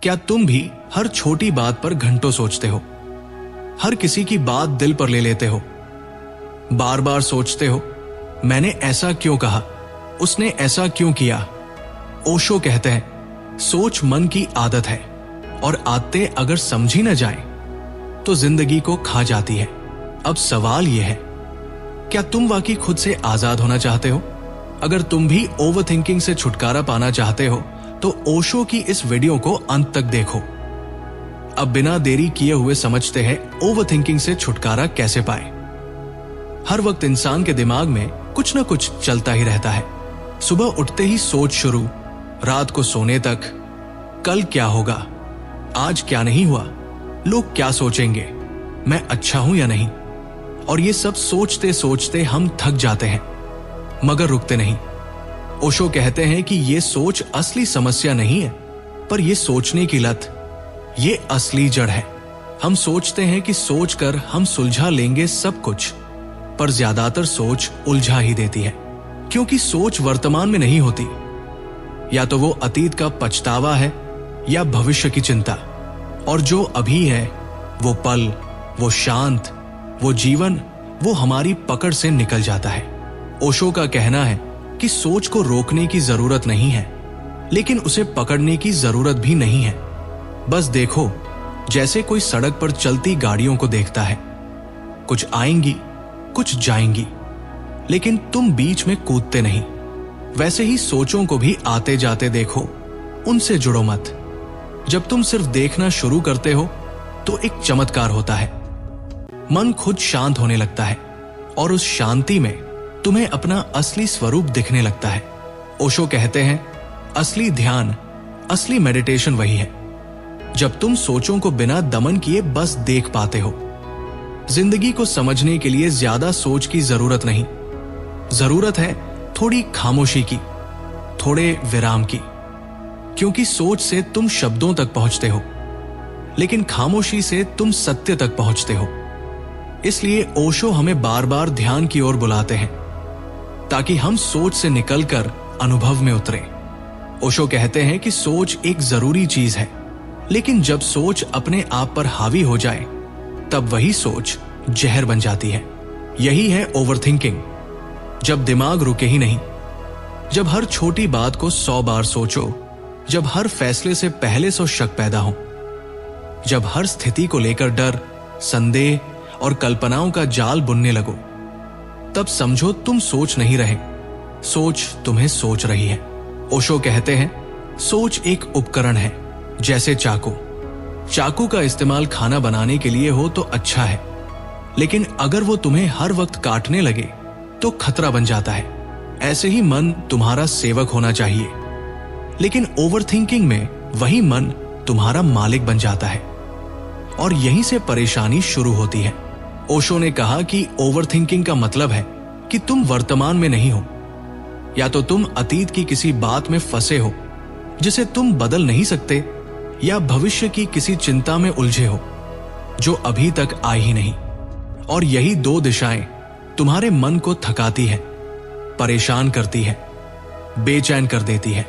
क्या तुम भी हर छोटी बात पर घंटों सोचते हो? हर किसी की बात दिल पर ले लेते हो? बार बार सोचते हो, मैंने ऐसा क्यों कहा, उसने ऐसा क्यों किया? ओशो कहते हैं, सोच मन की आदत है और आदतें अगर समझी न जाए तो जिंदगी को खा जाती है। अब सवाल यह है, क्या तुम वाकई खुद से आजाद होना चाहते हो? अगर तुम भी ओवरथिंकिंग से छुटकारा पाना चाहते हो तो ओशो की इस वीडियो को अंत तक देखो। अब बिना देरी किए हुए समझते हैं ओवरथिंकिंग से छुटकारा कैसे पाए। हर वक्त इंसान के दिमाग में कुछ न कुछ चलता ही रहता है। सुबह उठते ही सोच शुरू, रात को सोने तक, कल क्या होगा, आज क्या नहीं हुआ, लोग क्या सोचेंगे, मैं अच्छा हूं या नहीं। और ये सब सोचते सोचते हम थक जाते हैं मगर रुकते नहीं। ओशो कहते हैं कि ये सोच असली समस्या नहीं है, पर यह सोचने की लत, ये असली जड़ है। हम सोचते हैं कि सोचकर हम सुलझा लेंगे सब कुछ, पर ज्यादातर सोच उलझा ही देती है, क्योंकि सोच वर्तमान में नहीं होती। या तो वो अतीत का पछतावा है या भविष्य की चिंता, और जो अभी है वो पल, वो शांत, वो जीवन, वो हमारी पकड़ से निकल जाता है। ओशो का कहना है कि सोच को रोकने की जरूरत नहीं है, लेकिन उसे पकड़ने की जरूरत भी नहीं है। बस देखो, जैसे कोई सड़क पर चलती गाड़ियों को देखता है, कुछ आएंगी, कुछ जाएंगी, लेकिन तुम बीच में कूदते नहीं। वैसे ही सोचों को भी आते जाते देखो, उनसे जुड़ो मत। जब तुम सिर्फ देखना शुरू करते हो तो एक चमत्कार होता है, मन खुद शांत होने लगता है और उस शांति में तुम्हें अपना असली स्वरूप दिखने लगता है। ओशो कहते हैं, असली ध्यान, असली मेडिटेशन वही है जब तुम सोचों को बिना दमन किए बस देख पाते हो। जिंदगी को समझने के लिए ज्यादा सोच की जरूरत नहीं, जरूरत है थोड़ी खामोशी की, थोड़े विराम की। क्योंकि सोच से तुम शब्दों तक पहुंचते हो, लेकिन खामोशी से तुम सत्य तक पहुंचते हो। इसलिए ओशो हमें बार बार ध्यान की ओर बुलाते हैं, ताकि हम सोच से निकलकर अनुभव में उतरें। ओशो कहते हैं कि सोच एक जरूरी चीज है, लेकिन जब सोच अपने आप पर हावी हो जाए तब वही सोच जहर बन जाती है। यही है ओवरथिंकिंग। जब दिमाग रुके ही नहीं, जब हर छोटी बात को 100 बार सोचो, जब हर फैसले से पहले 100 शक पैदा हो, जब हर स्थिति को लेकर डर, संदेह और कल्पनाओं का जाल बुनने लगो, तब समझो तुम सोच नहीं रहे, सोच तुम्हें सोच रही है। ओशो कहते हैं, सोच एक उपकरण है, जैसे चाकू। चाकू का इस्तेमाल खाना बनाने के लिए हो तो अच्छा है, लेकिन अगर वो तुम्हें हर वक्त काटने लगे तो खतरा बन जाता है। ऐसे ही मन तुम्हारा सेवक होना चाहिए, लेकिन ओवरथिंकिंग में वही मन तुम्हारा मालिक बन जाता है, और यहीं से परेशानी शुरू होती है। ओशो ने कहा कि ओवरथिंकिंग का मतलब है कि तुम वर्तमान में नहीं हो, या तो तुम अतीत की किसी बात में फंसे हो जिसे तुम बदल नहीं सकते, या भविष्य की किसी चिंता में उलझे हो जो अभी तक आई ही नहीं। और यही 2 दिशाएं तुम्हारे मन को थकाती है, परेशान करती है, बेचैन कर देती है,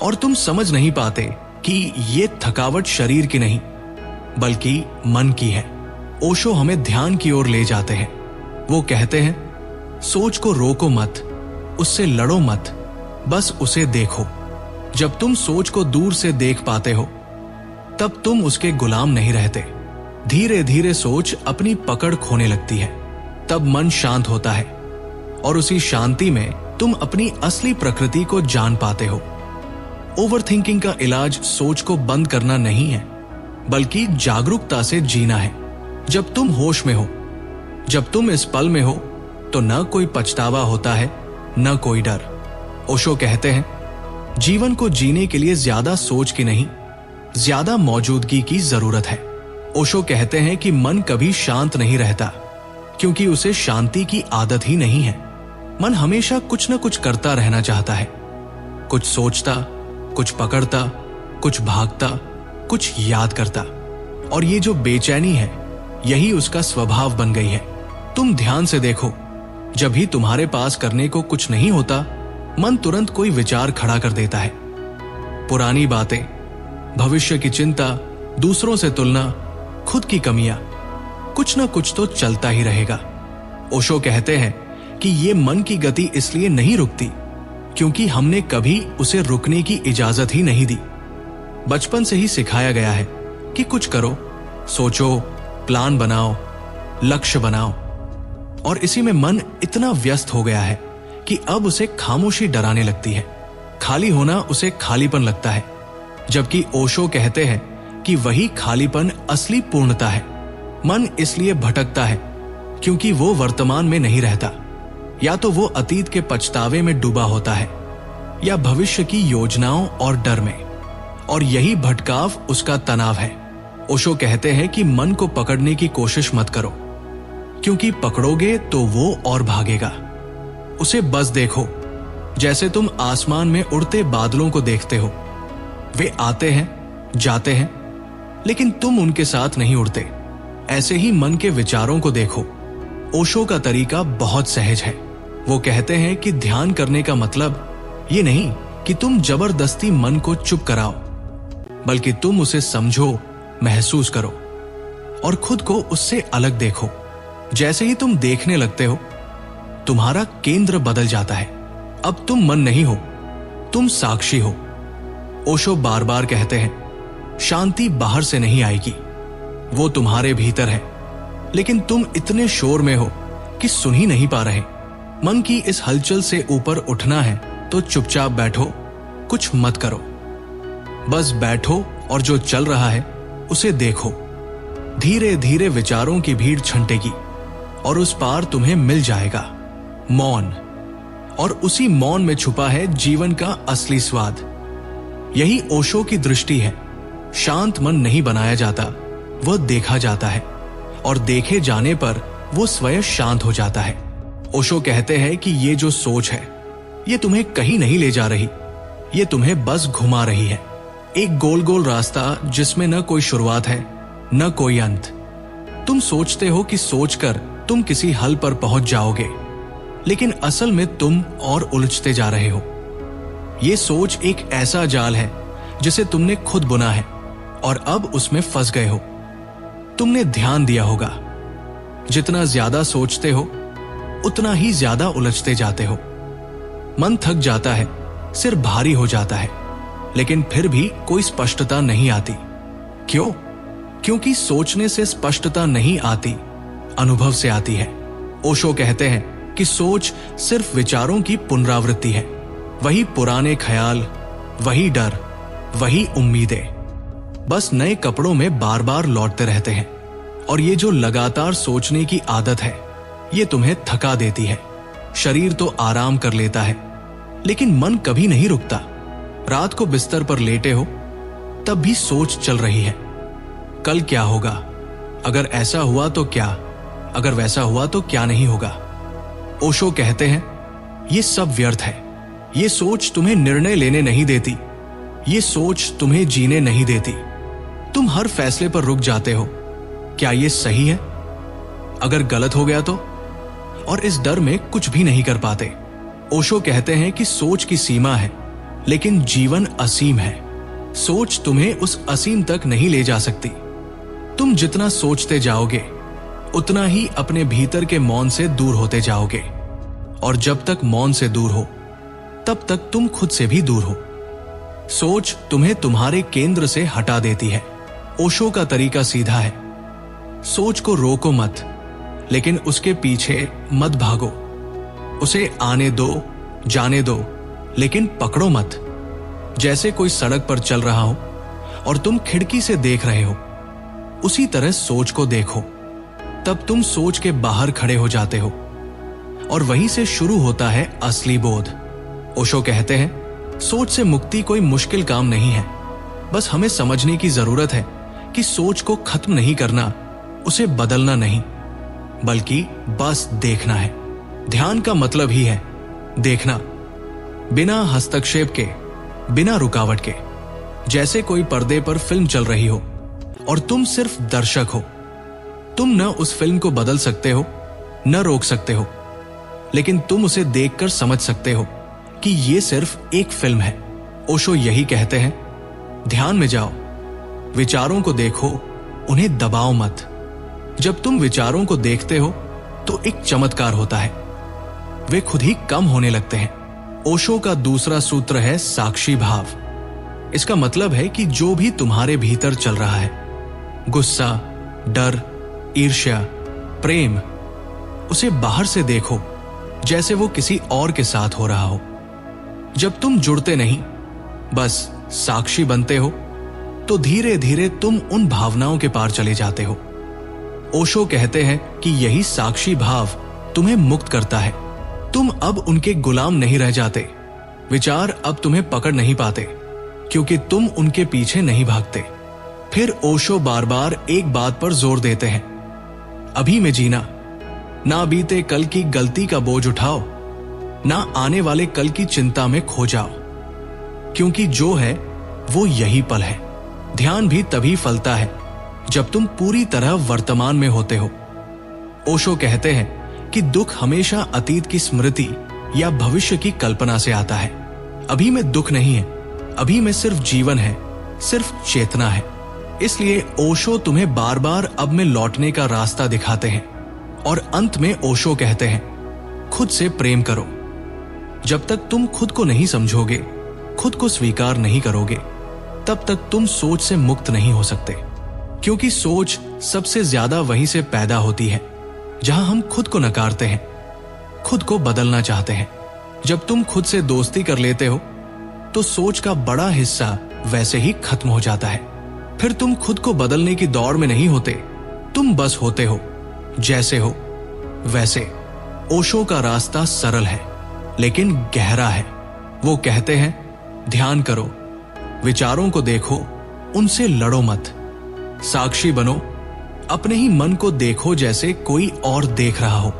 और तुम समझ नहीं पाते कि ये थकावट शरीर की नहीं बल्कि मन की है। ओशो हमें ध्यान की ओर ले जाते हैं। वो कहते हैं, सोच को रोको मत, उससे लड़ो मत, बस उसे देखो। जब तुम सोच को दूर से देख पाते हो तब तुम उसके गुलाम नहीं रहते। धीरे धीरे सोच अपनी पकड़ खोने लगती है, तब मन शांत होता है, और उसी शांति में तुम अपनी असली प्रकृति को जान पाते हो। ओवरथिंकिंग का इलाज सोच को बंद करना नहीं है, बल्कि जागरूकता से जीना है। जब तुम होश में हो, जब तुम इस पल में हो, तो न कोई पछतावा होता है, न कोई डर। ओशो कहते हैं, जीवन को जीने के लिए ज्यादा सोच की नहीं, ज्यादा मौजूदगी की जरूरत है। ओशो कहते हैं कि मन कभी शांत नहीं रहता, क्योंकि उसे शांति की आदत ही नहीं है। मन हमेशा कुछ न कुछ करता रहना चाहता है, कुछ सोचता, कुछ पकड़ता, कुछ भागता, कुछ याद करता। और ये जो बेचैनी है, यही उसका स्वभाव बन गई है। तुम ध्यान से देखो, जब भी तुम्हारे पास करने को कुछ नहीं होता, मन तुरंत कोई विचार खड़ा कर देता है। पुरानी बातें, भविष्य की चिंता, दूसरों से तुलना, खुद की कमियां, कुछ ना कुछ तो चलता ही रहेगा। ओशो कहते हैं कि ये मन की गति इसलिए नहीं रुकती क्योंकि हमने कभी उसे रुकने की इजाजत ही नहीं दी। बचपन से ही सिखाया गया है कि कुछ करो, सोचो, प्लान बनाओ, लक्ष्य बनाओ, और इसी में मन इतना व्यस्त हो गया है कि अब उसे खामोशी डराने लगती है। खाली होना उसे खालीपन लगता है, जबकि ओशो कहते हैं कि वही खालीपन असली पूर्णता है। मन इसलिए भटकता है क्योंकि वो वर्तमान में नहीं रहता, या तो वो अतीत के पछतावे में डूबा होता है या भविष्य की योजनाओं और डर में, और यही भटकाव उसका तनाव है। ओशो कहते हैं कि मन को पकड़ने की कोशिश मत करो, क्योंकि पकड़ोगे तो वो और भागेगा। उसे बस देखो जैसे तुम आसमान में उड़ते बादलों को देखते हो। वे आते हैं, जाते हैं, लेकिन तुम उनके साथ नहीं उड़ते। ऐसे ही मन के विचारों को देखो। ओशो का तरीका बहुत सहज है। वो कहते हैं कि ध्यान करने का मतलब ये नहीं कि तुम जबरदस्ती मन को चुप कराओ, बल्कि तुम उसे समझो, महसूस करो और खुद को उससे अलग देखो। जैसे ही तुम देखने लगते हो, तुम्हारा केंद्र बदल जाता है। अब तुम मन नहीं हो, तुम साक्षी हो। ओशो बार बार कहते हैं, शांति बाहर से नहीं आएगी, वो तुम्हारे भीतर है, लेकिन तुम इतने शोर में हो कि सुन ही नहीं पा रहे। मन की इस हलचल से ऊपर उठना है तो चुपचाप बैठो, कुछ मत करो, बस बैठो और जो चल रहा है उसे देखो। धीरे धीरे विचारों की भीड़ छंटेगी और उस पार तुम्हें मिल जाएगा मौन, और उसी मौन में छुपा है जीवन का असली स्वाद। यही ओशो की दृष्टि है। शांत मन नहीं बनाया जाता, वह देखा जाता है, और देखे जाने पर वो स्वयं शांत हो जाता है। ओशो कहते हैं कि ये जो सोच है, ये तुम्हें कहीं नहीं ले जा रही, ये तुम्हें बस घुमा रही है। एक गोल गोल रास्ता जिसमें न कोई शुरुआत है न कोई अंत। तुम सोचते हो कि सोचकर तुम किसी हल पर पहुंच जाओगे, लेकिन असल में तुम और उलझते जा रहे हो। ये सोच एक ऐसा जाल है जिसे तुमने खुद बुना है और अब उसमें फंस गए हो। तुमने ध्यान दिया होगा, जितना ज्यादा सोचते हो उतना ही ज्यादा उलझते जाते हो। मन थक जाता है, सिर भारी हो जाता है, लेकिन फिर भी कोई स्पष्टता नहीं आती। क्यों? क्योंकि सोचने से स्पष्टता नहीं आती, अनुभव से आती है। ओशो कहते हैं कि सोच सिर्फ विचारों की पुनरावृत्ति है। वही पुराने ख्याल, वही डर, वही उम्मीदें, बस नए कपड़ों में बार बार लौटते रहते हैं। और ये जो लगातार सोचने की आदत है, ये तुम्हें थका देती है। शरीर तो आराम कर लेता है, लेकिन मन कभी नहीं रुकता। रात को बिस्तर पर लेटे हो, तब भी सोच चल रही है। कल क्या होगा? अगर ऐसा हुआ तो क्या? अगर वैसा हुआ तो क्या नहीं होगा? ओशो कहते हैं, ये सब व्यर्थ है। ये सोच तुम्हें निर्णय लेने नहीं देती, ये सोच तुम्हें जीने नहीं देती। तुम हर फैसले पर रुक जाते हो, क्या ये सही है? अगर गलत हो गया तो? और इस डर में कुछ भी नहीं कर पाते। ओशो कहते हैं कि सोच की सीमा है, लेकिन जीवन असीम है। सोच तुम्हें उस असीम तक नहीं ले जा सकती। तुम जितना सोचते जाओगे, उतना ही अपने भीतर के मौन से दूर होते जाओगे, और जब तक मौन से दूर हो, तब तक तुम खुद से भी दूर हो। सोच तुम्हें तुम्हारे केंद्र से हटा देती है। ओशो का तरीका सीधा है, सोच को रोको मत, लेकिन उसके पीछे मत भागो। उसे आने दो, जाने दो, लेकिन पकड़ो मत। जैसे कोई सड़क पर चल रहा हो और तुम खिड़की से देख रहे हो, उसी तरह सोच को देखो। तब तुम सोच के बाहर खड़े हो जाते हो, और वहीं से शुरू होता है असली बोध। ओशो कहते हैं, सोच से मुक्ति कोई मुश्किल काम नहीं है। बस हमें समझने की जरूरत है कि सोच को खत्म नहीं करना, उसे बदलना नहीं, बल्कि बस देखना है। ध्यान का मतलब ही है देखना, बिना हस्तक्षेप के, बिना रुकावट के। जैसे कोई पर्दे पर फिल्म चल रही हो और तुम सिर्फ दर्शक हो। तुम न उस फिल्म को बदल सकते हो, न रोक सकते हो, लेकिन तुम उसे देखकर समझ सकते हो कि ये सिर्फ एक फिल्म है। ओशो यही कहते हैं, ध्यान में जाओ, विचारों को देखो, उन्हें दबाओ मत। जब तुम विचारों को देखते हो तो एक चमत्कार होता है, वे खुद ही कम होने लगते हैं। ओशो का दूसरा सूत्र है साक्षी भाव। इसका मतलब है कि जो भी तुम्हारे भीतर चल रहा है, गुस्सा, डर, ईर्ष्या, प्रेम, उसे बाहर से देखो जैसे वो किसी और के साथ हो रहा हो। जब तुम जुड़ते नहीं, बस साक्षी बनते हो, तो धीरे धीरे तुम उन भावनाओं के पार चले जाते हो। ओशो कहते हैं कि यही साक्षी भाव तुम्हें मुक्त करता है। तुम अब उनके गुलाम नहीं रह जाते। विचार अब तुम्हें पकड़ नहीं पाते, क्योंकि तुम उनके पीछे नहीं भागते। फिर ओशो बार बार एक बात पर जोर देते हैं, अभी में जीना। ना बीते कल की गलती का बोझ उठाओ, ना आने वाले कल की चिंता में खो जाओ, क्योंकि जो है वो यही पल है। ध्यान भी तभी फलता है जब तुम पूरी तरह वर्तमान में होते हो। ओशो कहते हैं कि दुख हमेशा अतीत की स्मृति या भविष्य की कल्पना से आता है। अभी में दुख नहीं है, अभी में सिर्फ जीवन है, सिर्फ चेतना है। इसलिए ओशो तुम्हें बार बार अब में लौटने का रास्ता दिखाते हैं। और अंत में ओशो कहते हैं, खुद से प्रेम करो। जब तक तुम खुद को नहीं समझोगे, खुद को स्वीकार नहीं करोगे, तब तक तुम सोच से मुक्त नहीं हो सकते। क्योंकि सोच सबसे ज्यादा वहीं से पैदा होती है जहां हम खुद को नकारते हैं, खुद को बदलना चाहते हैं। जब तुम खुद से दोस्ती कर लेते हो तो सोच का बड़ा हिस्सा वैसे ही खत्म हो जाता है। फिर तुम खुद को बदलने की दौड़ में नहीं होते, तुम बस होते हो, जैसे हो वैसे। ओशो का रास्ता सरल है लेकिन गहरा है। वो कहते हैं, ध्यान करो, विचारों को देखो, उनसे लड़ो मत, साक्षी बनो, अपने ही मन को देखो जैसे कोई और देख रहा हो।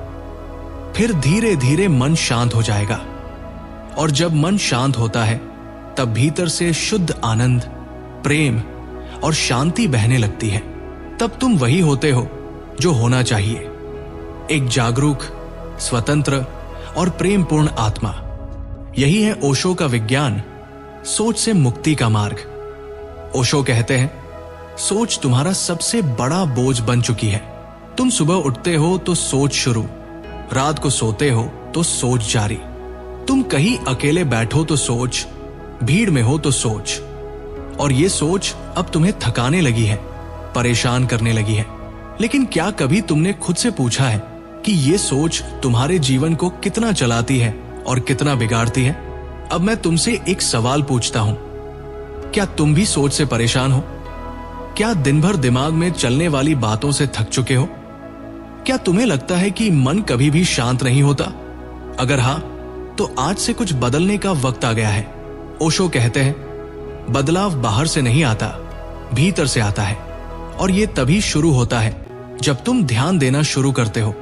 फिर धीरे धीरे मन शांत हो जाएगा, और जब मन शांत होता है तब भीतर से शुद्ध आनंद, प्रेम और शांति बहने लगती है। तब तुम वही होते हो जो होना चाहिए, एक जागरूक, स्वतंत्र और प्रेमपूर्ण आत्मा। यही है ओशो का विज्ञान, सोच से मुक्ति का मार्ग। ओशो कहते हैं, सोच तुम्हारा सबसे बड़ा बोझ बन चुकी है। तुम सुबह उठते हो तो सोच शुरू, रात को सोते हो तो सोच जारी। तुम कहीं अकेले बैठो तो सोच, भीड़ में हो तो सोच। और ये सोच अब तुम्हें थकाने लगी है, परेशान करने लगी है। लेकिन क्या कभी तुमने खुद से पूछा है कि ये सोच तुम्हारे जीवन को कितना चलाती है और कितना बिगाड़ती है? अब मैं तुमसे एक सवाल पूछता हूं, क्या तुम भी सोच से परेशान हो? क्या दिन भर दिमाग में चलने वाली बातों से थक चुके हो? क्या तुम्हें लगता है कि मन कभी भी शांत नहीं होता? अगर हां, तो आज से कुछ बदलने का वक्त आ गया है। ओशो कहते हैं, बदलाव बाहर से नहीं आता, भीतर से आता है। और ये तभी शुरू होता है जब तुम ध्यान देना शुरू करते हो,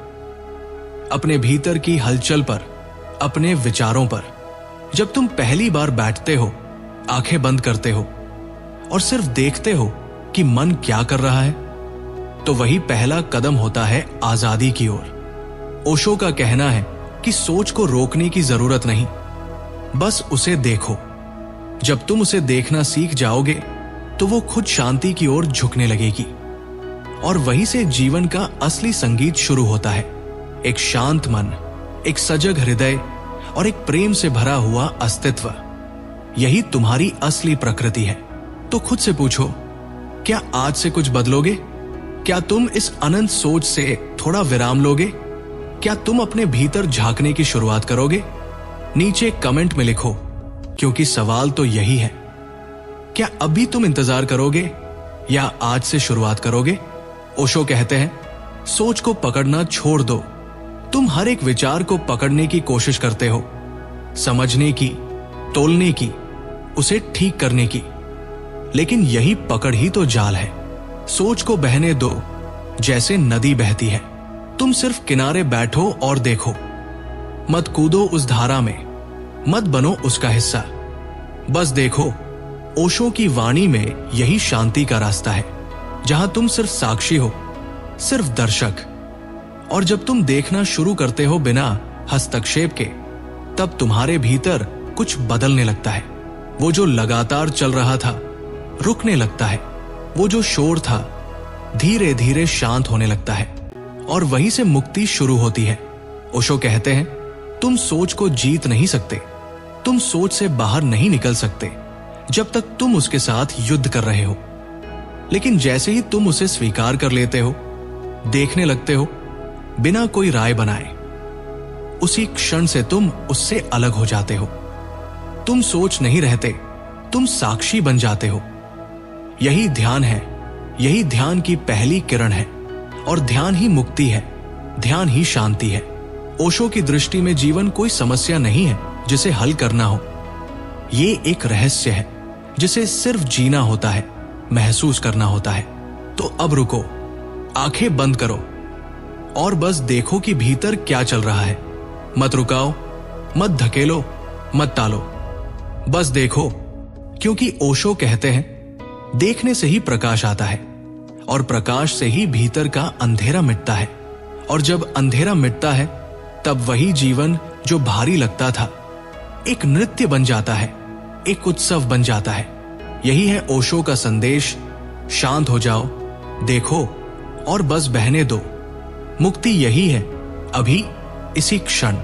अपने भीतर की हलचल पर, अपने विचारों पर। जब तुम पहली बार बैठते हो, आंखें बंद करते हो और सिर्फ देखते हो कि मन क्या कर रहा है, तो वही पहला कदम होता है आजादी की ओर। ओशो का कहना है कि सोच को रोकने की जरूरत नहीं, बस उसे देखो। जब तुम उसे देखना सीख जाओगे तो वो खुद शांति की ओर झुकने लगेगी, और वहीं से जीवन का असली संगीत शुरू होता है। एक शांत मन, एक सजग हृदय और एक प्रेम से भरा हुआ अस्तित्व। यही तुम्हारी असली प्रकृति है। तो खुद से पूछो, क्या आज से कुछ बदलोगे? क्या तुम इस अनंत सोच से थोड़ा विराम लोगे? क्या तुम अपने भीतर झांकने की शुरुआत करोगे? नीचे कमेंट में लिखो, क्योंकि सवाल तो यही है। क्या अभी तुम इंतजार करोगे या आज से शुरुआत करोगे? ओशो कहते हैं, सोच को पकड़ना छोड़ दो। तुम हर एक विचार को पकड़ने की कोशिश करते हो, समझने की, तोलने की, उसे ठीक करने की। लेकिन यही पकड़ ही तो जाल है। सोच को बहने दो जैसे नदी बहती है। तुम सिर्फ किनारे बैठो और देखो, मत कूदो उस धारा में, मत बनो उसका हिस्सा। बस देखो, ओशो की वाणी में यही शांति का रास्ता है, जहां तुम सिर्फ साक्षी हो, सिर्फ दर्शक। और जब तुम देखना शुरू करते हो बिना हस्तक्षेप के, तब तुम्हारे भीतर कुछ बदलने लगता है। वो जो लगातार चल रहा था रुकने लगता है, वो जो शोर था धीरे धीरे शांत होने लगता है और वहीं से मुक्ति शुरू होती है। ओशो कहते हैं, तुम सोच को जीत नहीं सकते, तुम सोच से बाहर नहीं निकल सकते जब तक तुम उसके साथ युद्ध कर रहे हो। लेकिन जैसे ही तुम उसे स्वीकार कर लेते हो, देखने लगते हो बिना कोई राय बनाए, उसी क्षण से तुम उससे अलग हो जाते हो। तुम सोच नहीं रहते, तुम साक्षी बन जाते हो। यही ध्यान है, यही ध्यान की पहली किरण है और ध्यान ही मुक्ति है, ध्यान ही शांति है। ओशो की दृष्टि में जीवन कोई समस्या नहीं है जिसे हल करना हो। ये एक रहस्य है जिसे सिर्फ जीना होता है, महसूस करना होता है। तो अब रुको, आंखें बंद करो और बस देखो कि भीतर क्या चल रहा है। मत रुकाओ, मत धकेलो, मत टालो, बस देखो, क्योंकि ओशो कहते हैं देखने से ही प्रकाश आता है और प्रकाश से ही भीतर का अंधेरा मिटता है। और जब अंधेरा मिटता है तब वही जीवन जो भारी लगता था एक नृत्य बन जाता है, एक उत्सव बन जाता है। यही है ओशो का संदेश, शांत हो जाओ, देखो और बस बहने दो। मुक्ति यही है, अभी इसी क्षण।